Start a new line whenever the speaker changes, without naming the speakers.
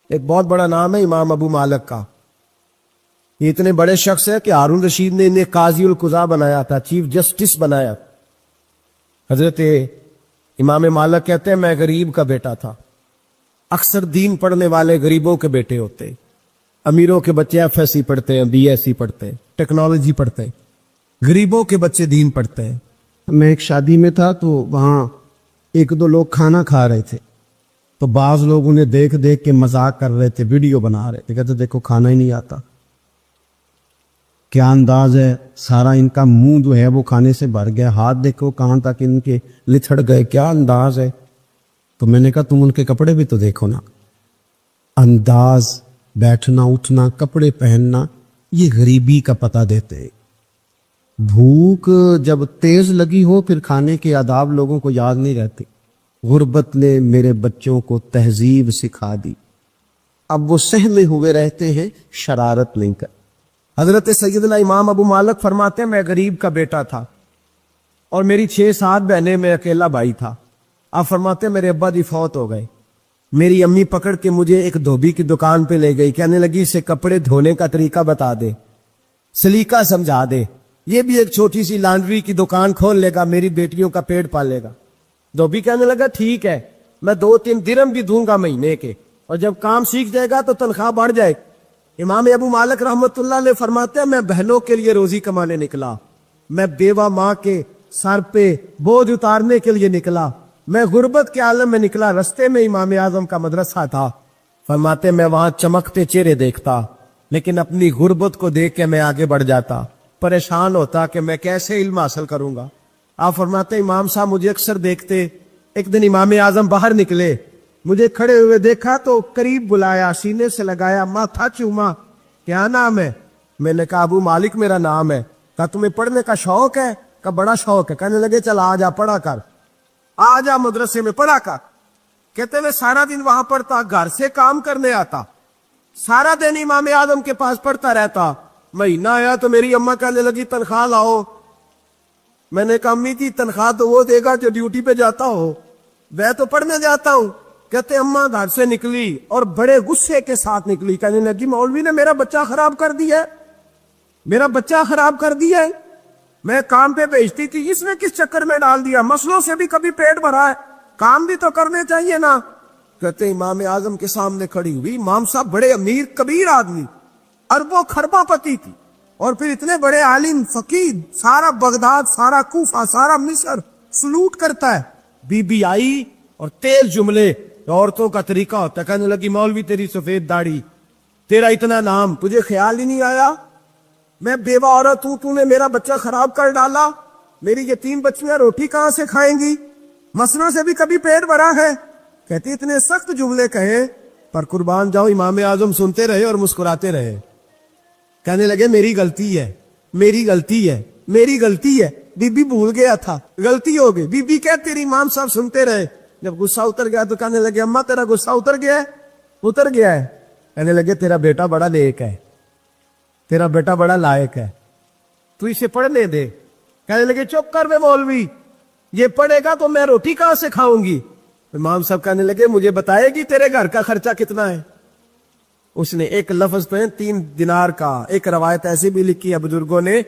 ایک بہت بڑا نام ہے امام ابو مالک کا. یہ اتنے بڑے شخص ہے کہ ہارون رشید نے انہیں قاضی القضاء بنایا تھا, چیف جسٹس بنایا. حضرت امام مالک کہتے ہیں میں غریب کا بیٹا تھا. اکثر دین پڑھنے والے غریبوں کے بیٹے ہوتے, امیروں کے بچے ایف ایس سی پڑھتے ہیں, بی ایس سی پڑھتے ہیں, ٹیکنالوجی پڑھتے ہیں, غریبوں کے بچے دین پڑھتے ہیں. میں ایک شادی میں تھا تو وہاں ایک دو لوگ کھانا کھا رہے تھے, تو بعض لوگ انہیں دیکھ دیکھ کے مذاق کر رہے تھے, ویڈیو بنا رہے تھے, کہتے دیکھو کھانا ہی نہیں آتا, کیا انداز ہے, سارا ان کا منہ جو ہے وہ کھانے سے بھر گیا, ہاتھ دیکھو کہاں تک ان کے لتھڑ گئے, کیا انداز ہے. تو میں نے کہا تم ان کے کپڑے بھی تو دیکھو نا, انداز, بیٹھنا اٹھنا, کپڑے پہننا, یہ غریبی کا پتہ دیتے. بھوک جب تیز لگی ہو پھر کھانے کے آداب لوگوں کو یاد نہیں رہتے. غربت نے میرے بچوں کو تہذیب سکھا دی, اب وہ سہمے ہوئے رہتے ہیں, شرارت نہیں کر. حضرت سیدنا امام ابو مالک فرماتے ہیں میں غریب کا بیٹا تھا اور میری 6-7 بہنیں, میں اکیلا بھائی تھا. آپ فرماتے ہیں میرے ابا جی فوت ہو گئے. میری امی پکڑ کے مجھے ایک دھوبی کی دکان پہ لے گئی, کہنے لگی اسے کپڑے دھونے کا طریقہ بتا دے, سلیقہ سمجھا دے, یہ بھی ایک چھوٹی سی لانڈری کی دکان کھول لے گا, میری بیٹیوں کا پیٹ پال لے گا. دھوبی کہنے لگا ٹھیک ہے, میں 2-3 درہم بھی دوں گا مہینے کے, اور جب کام سیکھ جائے گا تو تنخواہ بڑھ جائے. امام ابو مالک رحمت اللہ علیہ فرماتے ہیں میں بہنوں کے لیے روزی کمانے نکلا, میں بیوہ ماں کے سر پہ بوجھ اتارنے کے لیے نکلا, میں غربت کے عالم میں نکلا. رستے میں امام اعظم کا مدرسہ تھا. فرماتے میں وہاں چمکتے چہرے دیکھتا, لیکن اپنی غربت کو دیکھ کے میں آگے بڑھ جاتا, پریشان ہوتا کہ میں کیسے علم حاصل کروں گا. آپ فرماتے امام صاحب مجھے اکثر دیکھتے. ایک دن امام اعظم باہر نکلے, مجھے کھڑے ہوئے دیکھا تو قریب بلایا, سینے سے لگایا, ماتھا چوما, کیا نام ہے؟ میں نے کہا ابو مالک میرا نام ہے. کہا تمہیں پڑھنے کا شوق ہے؟ کہا بڑا شوق ہے. کہنے لگے چل آ جا پڑھا کر, آ جا مدرسے میں پڑھا کر. کہتے میں سارا دن وہاں پڑھتا, گھر سے کام کرنے آتا, سارا دن امام اعظم کے پاس پڑھتا رہتا. مہینہ آیا تو میری اماں کہنے لگی تنخواہ لاؤ. میں نے کہا امی جی تنخواہ تو وہ دے گا جو ڈیوٹی پہ جاتا ہو, میں تو پڑھنے جاتا ہوں. کہتے اماں گھر سے نکلی اور بڑے غصے کے ساتھ نکلی, کہنے لگی مولوی نے میرا بچہ خراب کر دیا ہے, میرا بچہ خراب کر دیا ہے, میں کام پہ بھیجتی تھی, اس نے کس چکر میں ڈال دیا, مسلوں سے بھی کبھی پیٹ بھرا ہے, کام بھی تو کرنے چاہیے نا. کہتے امام اعظم کے سامنے کھڑی ہوئی. امام صاحب بڑے امیر کبیر آدمی, اربوں خربوں پتی تھی, اور پھر اتنے بڑے عالم فقیر, سارا بغداد, سارا کوفہ, سارا مصر سلوٹ کرتا ہے. بی بی آئی اور تیز جملے, عورتوں کا طریقہ ہوتا ہے. کہنے لگی مولوی تیری سفید داڑھی, تیرا اتنا نام, تجھے خیال ہی نہیں آیا میں بیوہ عورت ہوں, تو نے میرا بچہ خراب کر ڈالا, میری یہ 3 بچیاں روٹی کہاں سے کھائیں گی, مسلوں سے بھی کبھی پیٹ بھرا ہے. کہتی اتنے سخت جملے کہے پر قربان جاؤ امام اعظم سنتے رہے اور مسکراتے رہے. کہنے لگے میری غلطی ہے, میری غلطی ہے, میری غلطی ہے. بی بی بھول گیا تھا, غلطی ہو گئی. بی بی کہتے تیری امام صاحب سنتے رہے. جب غصہ اتر گیا تو کہنے لگے اماں تیرا غصہ اتر گیا ہے؟ اتر گیا ہے. کہنے لگے تیرا بیٹا بڑا نیک ہے, تیرا بیٹا بڑا لائق ہے, تو اسے پڑھنے دے. کہنے لگے چپ کر بے مولوی, یہ پڑھے گا تو میں روٹی کہاں سے کھاؤں گی. امام صاحب کہنے لگے مجھے بتائے گی تیرے گھر کا خرچہ کتنا ہے. اس نے ایک لفظ پہ 3 دینار کا, ایک روایت ایسی بھی لکھی ہے بزرگوں نے